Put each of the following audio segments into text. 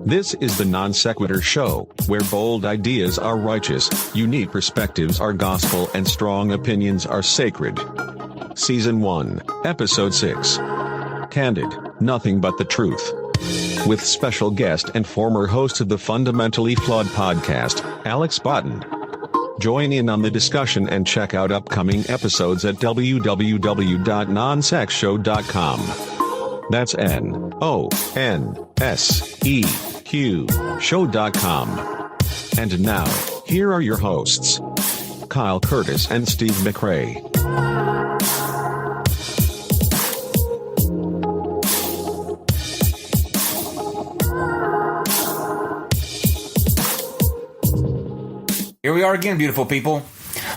This is the Non Sequitur Show, where bold ideas are righteous, unique perspectives are gospel, and strong opinions are sacred. Season 1, Episode 6. Candid, Nothing But the Truth. With special guest and former host of the Fundamentally Flawed podcast, Alex Botten. Join in on the discussion and check out upcoming episodes at www.nonsexshow.com. That's NONSEQ show.com. And now, here are your hosts, Kyle Curtis and Steve McRae. Here we are again, beautiful people.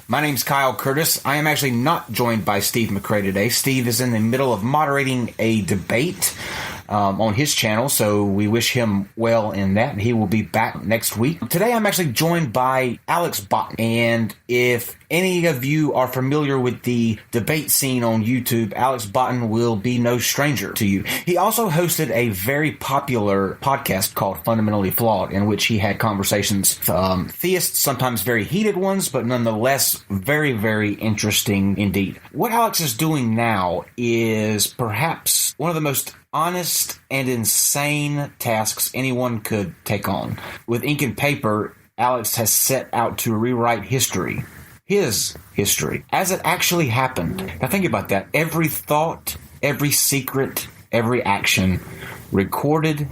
My name's Kyle Curtis. I am actually not joined by Steve McRae today. Steve is in the middle of moderating a debate on his channel, so we wish him well in that, and he will be back next week. Today I'm actually joined by Alex Botten, and if any of you are familiar with the debate scene on YouTube, Alex Botten will be no stranger to you. He also hosted a very popular podcast called Fundamentally Flawed, in which he had conversations, theists, sometimes very heated ones, but nonetheless very, very interesting indeed. What Alex is doing now is perhaps one of the most honest and insane tasks anyone could take on. With ink and paper, Alex has set out to rewrite history. His history, as it actually happened. Now think about that. Every thought, every secret, every action recorded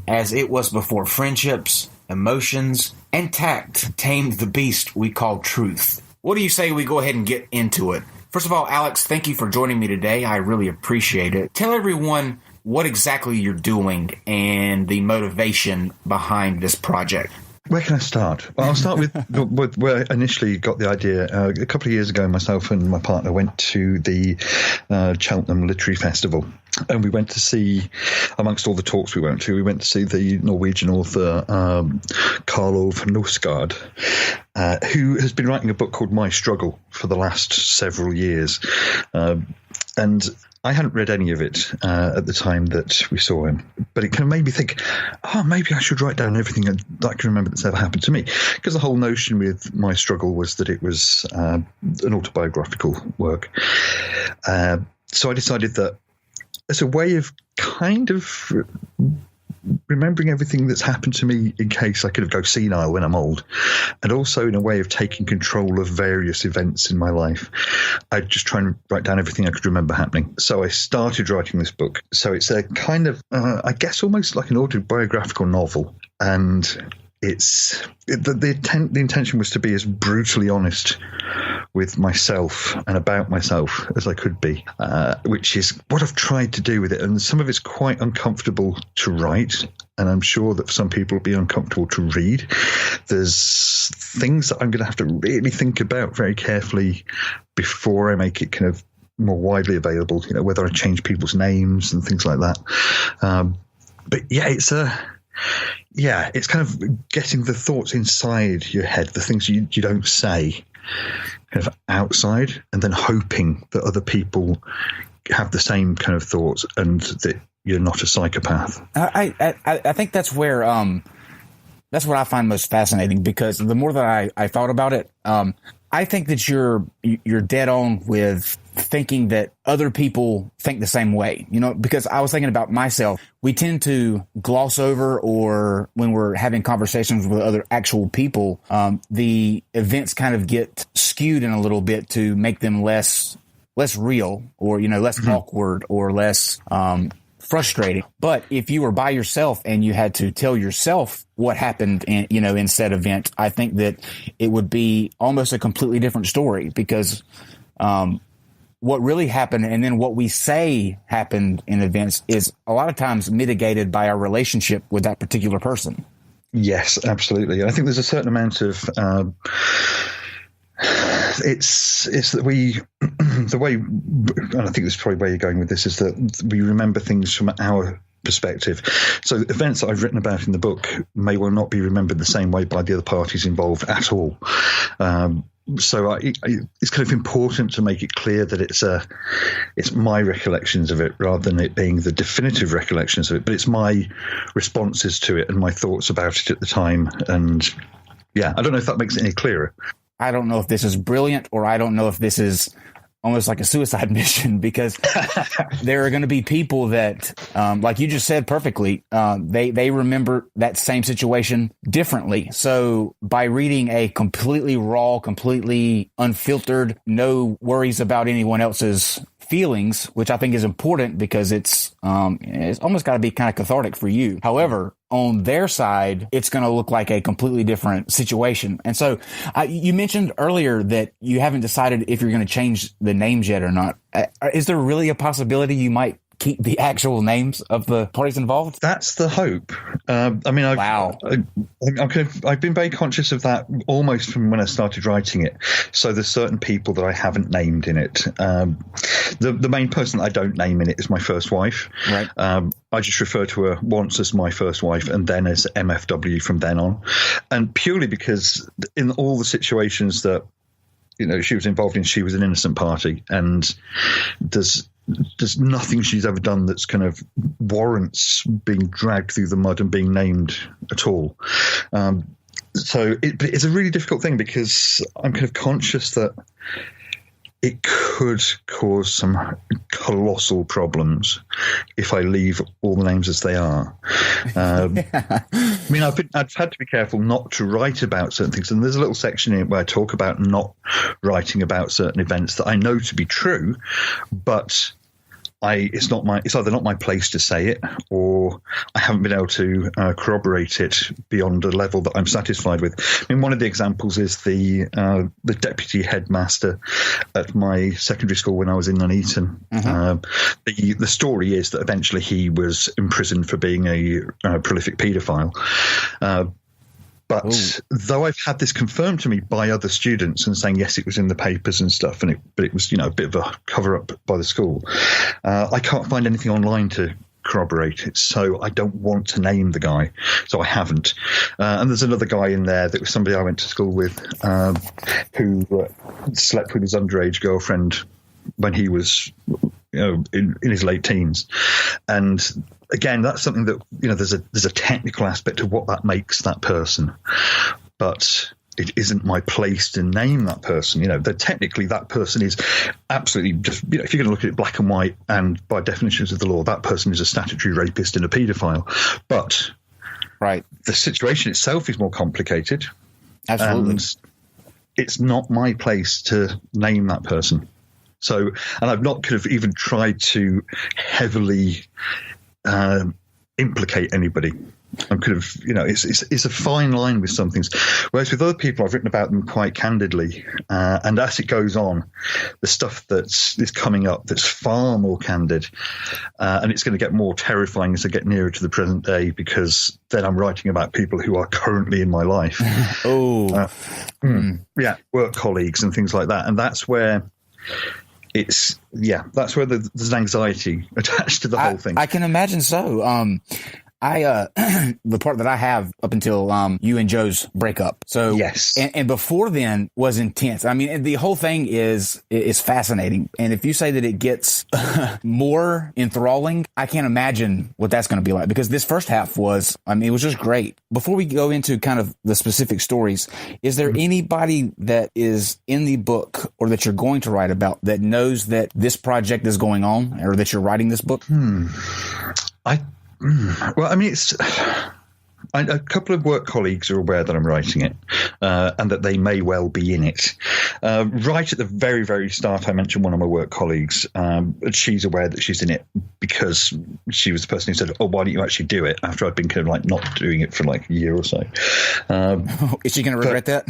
as it was before friendships, emotions, and tact tamed the beast we call truth. What do you say we go ahead and get into it? First of all, Alex, thank you for joining me today. I really appreciate it. Tell everyone what exactly you're doing and the motivation behind this project. Where can I start? Well, I'll start with where I initially got the idea. A couple of years ago, myself and my partner went to the Cheltenham Literary Festival. And we went to see, amongst all the talks we went to see the Norwegian author Karl Ove Knausgård, who has been writing a book called My Struggle for the last several years. And I hadn't read any of it at the time that we saw him, but it kind of made me think, maybe I should write down everything that I can remember that's ever happened to me. Because the whole notion with My Struggle was that it was an autobiographical work. So I decided that as a way of kind of remembering everything that's happened to me in case I could go senile when I'm old, and also in a way of taking control of various events in my life, I'd just try and write down everything I could remember happening. So I started writing this book. So it's a kind of, I guess, almost like an autobiographical novel. And the intention was to be as brutally honest with myself and about myself as I could be, which is what I've tried to do with it. And some of it's quite uncomfortable to write, and I'm sure that for some people it'll be uncomfortable to read. There's things that I'm going to have to really think about very carefully before I make it kind of more widely available, whether I change people's names and things like that. But yeah, it's kind of getting the thoughts inside your head, the things you don't say, kind of outside, and then hoping that other people have the same kind of thoughts and that you're not a psychopath. I think that's where that's what I find most fascinating, because the more that I thought about it, I think that you're dead on with thinking that other people think the same way, because I was thinking about myself. We tend to gloss over, or when we're having conversations with other actual people, the events kind of get skewed in a little bit to make them less real, or, less awkward, or less frustrating. But if you were by yourself and you had to tell yourself what happened in said event, I think that it would be almost a completely different story, because what really happened and then what we say happened in events is a lot of times mitigated by our relationship with that particular person. Yes, absolutely. I think there's a certain amount of it's that the way, and I think this is probably where you're going with this, is that we remember things from our perspective. So events that I've written about in the book may well not be remembered the same way by the other parties involved at all. so it's kind of important to make it clear that it's my recollections of it rather than it being the definitive recollections of it, but it's my responses to it and my thoughts about it at the time. And yeah, I don't know if that makes it any clearer. I don't know if this is brilliant, or I don't know if this is almost like a suicide mission, because there are going to be people that, like you just said perfectly, they remember that same situation differently. So by reading a completely raw, completely unfiltered, no worries about anyone else's feelings, which I think is important because it's almost got to be kind of cathartic for you. However, on their side, it's going to look like a completely different situation. And so you mentioned earlier that you haven't decided if you're going to change the names yet or not. Is there really a possibility you might keep the actual names of the parties involved? That's the hope. I've been very conscious of that almost from when I started writing it. So there's certain people that I haven't named in it. The main person that I don't name in it is my first wife. Right. I just refer to her once as my first wife and then as MFW from then on. And purely because in all the situations that she was involved in, she was an innocent party, and there's nothing she's ever done that's kind of warrants being dragged through the mud and being named at all. So it's a really difficult thing because I'm kind of conscious that it could cause some colossal problems if I leave all the names as they are. I mean, I've had to be careful not to write about certain things. And there's a little section in it where I talk about not writing about certain events that I know to be true, but it's either not my place to say it, or I haven't been able to corroborate it beyond a level that I'm satisfied with. I mean, one of the examples is the deputy headmaster at my secondary school when I was in Nuneaton. Mm-hmm. The story is that eventually he was imprisoned for being a prolific paedophile. But though I've had this confirmed to me by other students and saying, yes, it was in the papers and stuff, but it was, a bit of a cover up by the school, I can't find anything online to corroborate it. So I don't want to name the guy. So I haven't. And there's another guy in there that was somebody I went to school with who slept with his underage girlfriend when he was in his late teens. And again, that's something that, there's a technical aspect of what that makes that person, but it isn't my place to name that person. That technically that person is absolutely just, if you're going to look at it black and white and by definitions of the law, that person is a statutory rapist and a paedophile. But right, the situation itself is more complicated. Absolutely. And it's not my place to name that person. So, and I've not kind of even tried to heavily implicate anybody. I'm kind of, it's a fine line with some things. Whereas with other people, I've written about them quite candidly. And as it goes on, the stuff is coming up that's far more candid. And it's going to get more terrifying as I get nearer to the present day, because then I'm writing about people who are currently in my life. Yeah, work colleagues and things like that. And that's where there's an anxiety attached to the whole thing. I can imagine so. The part that I have up until you and Joe's breakup. So yes, and before then was intense. I mean, the whole thing is fascinating. And if you say that it gets more enthralling, I can't imagine what that's going to be like, because this first half was, it was just great. Before we go into kind of the specific stories, is there anybody that is in the book or that you're going to write about that knows that this project is going on, or that you're writing this book? Well, it's a couple of work colleagues are aware that I'm writing it, and that they may well be in it. Right at the very, very start, I mentioned one of my work colleagues. She's aware that she's in it because she was the person who said, "Oh, why don't you actually do it?" After I'd been kind of not doing it for a year or so. Is she going to regret that?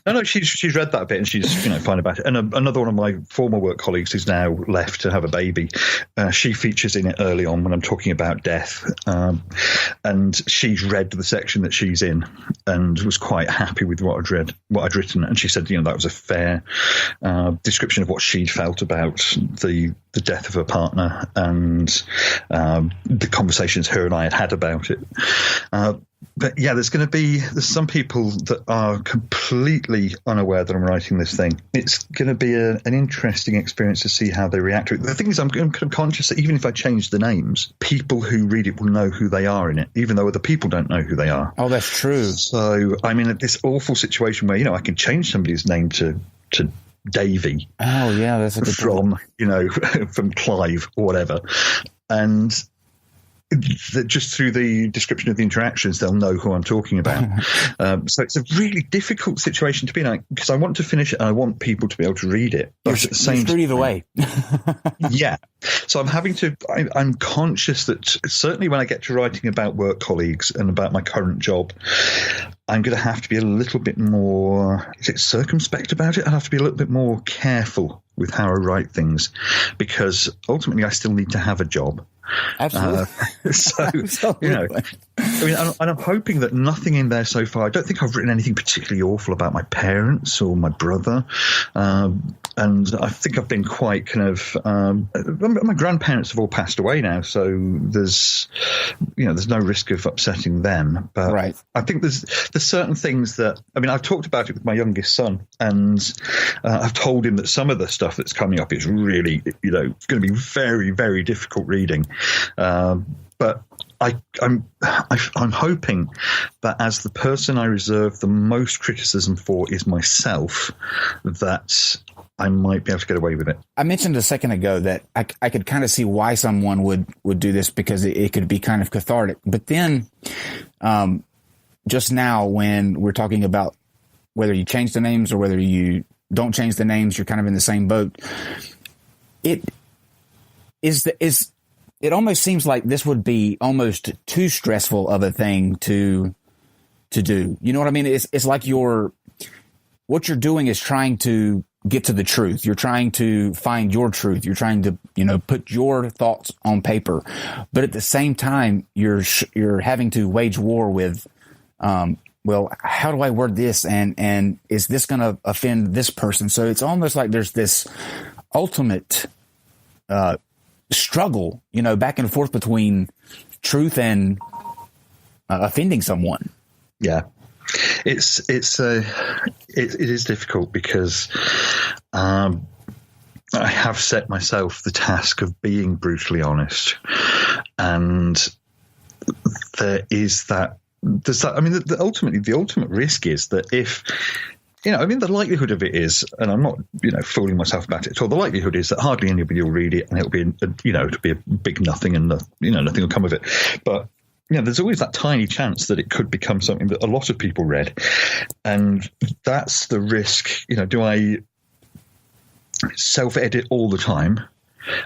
No, she's read that bit and she's fine about it. And another one of my former work colleagues who's now left to have a baby, she features in it early on when I'm talking about death, and she's read the section that she's in and was quite happy with what I'd written, and she said that was a fair description of what she'd felt about the death of her partner and the conversations her and I had about it. But yeah, there's some people that are completely unaware that I'm writing this thing. It's going to be an interesting experience to see how they react to it. The thing is, I'm conscious that even if I change the names, people who read it will know who they are in it, even though other people don't know who they are. Oh, that's true. So I'm in this awful situation where, I can change somebody's name to Davy. Oh, yeah, that's a good from, from Clive or whatever. And just through the description of the interactions, they'll know who I'm talking about. So it's a really difficult situation to be in, because I want to finish it and I want people to be able to read it. But at the same time, either way. Yeah. So I'm conscious that certainly when I get to writing about work colleagues and about my current job, I'm going to have to be a little bit more, circumspect about it? I have to be a little bit more careful with how I write things, because ultimately I still need to have a job. Absolutely. Absolutely. And I'm hoping that nothing in there so far, I don't think I've written anything particularly awful about my parents or my brother. And I think I've been quite kind of, my grandparents have all passed away now, so there's no risk of upsetting them. But right. I think there's certain things that, I've talked about it with my youngest son, and I've told him that some of the stuff that's coming up is really, going to be very, very difficult reading. But I'm hoping that as the person I reserve the most criticism for is myself, that I might be able to get away with it. I mentioned a second ago that I could kind of see why someone would do this, because it could be kind of cathartic. But then just now, when we're talking about whether you change the names or whether you don't change the names, you're kind of in the same boat. It almost seems like this would be almost too stressful of a thing to do. You know what I mean? It's like what you're doing is trying to get to the truth. You're trying to find your truth. You're trying to, put your thoughts on paper. But at the same time, you're having to wage war with, well, how do I word this? And is this going to offend this person? So it's almost like there's this ultimate, struggle, back and forth between truth and offending someone. Yeah, it is difficult, because I have set myself the task of being brutally honest, and ultimately the ultimate risk is that if the likelihood of it is, and I'm not, fooling myself about it at all. The likelihood is that hardly anybody will read it, and it'll be a big nothing, and nothing will come of it. But there's always that tiny chance that it could become something that a lot of people read, and that's the risk. Do I self-edit all the time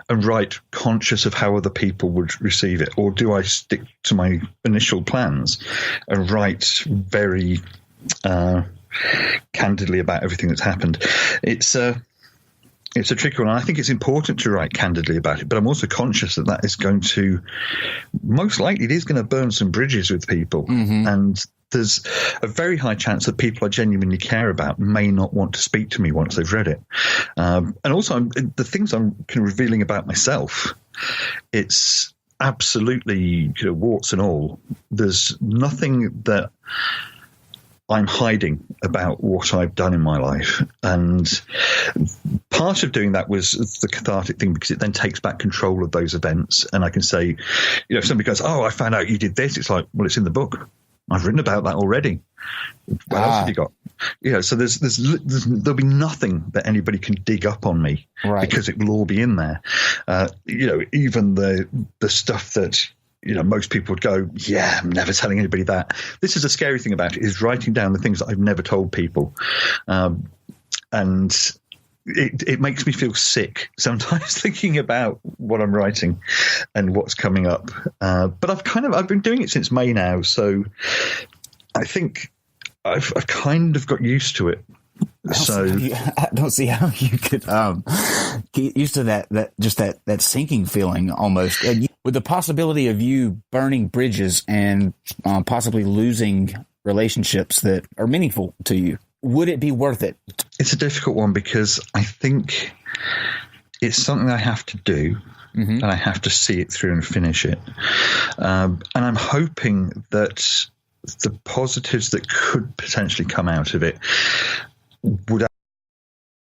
and write conscious of how other people would receive it, or do I stick to my initial plans and write very candidly about everything that's happened? It's a tricky one. And I think it's important to write candidly about it, but I'm also conscious that is going to, most likely, it is going to burn some bridges with people. Mm-hmm. And there's a very high chance that people I genuinely care about may not want to speak to me once they've read it. And also, the things I'm kind of revealing about myself, it's absolutely, warts and all. There's nothing that I'm hiding about what I've done in my life. And part of doing that was the cathartic thing, because it then takes back control of those events. And I can say, if somebody goes, "Oh, I found out you did this," it's like, well, it's in the book. I've written about that already. What else have you got? So there'll be nothing that anybody can dig up on me, right, because it will all be in there. Even the stuff that, most people would go, yeah, I'm never telling anybody that. This is a scary thing about it, is writing down the things that I've never told people. And it makes me feel sick sometimes thinking about what I'm writing and what's coming up. But I've been doing it since May now. So I think I've kind of got used to it. I don't see how you could get used to that sinking feeling almost, with the possibility of you burning bridges and possibly losing relationships that are meaningful to you. Would it be worth it? It's a difficult one, because I think it's something I have to do, mm-hmm, and I have to see it through and finish it. And I'm hoping that the positives that could potentially come out of it would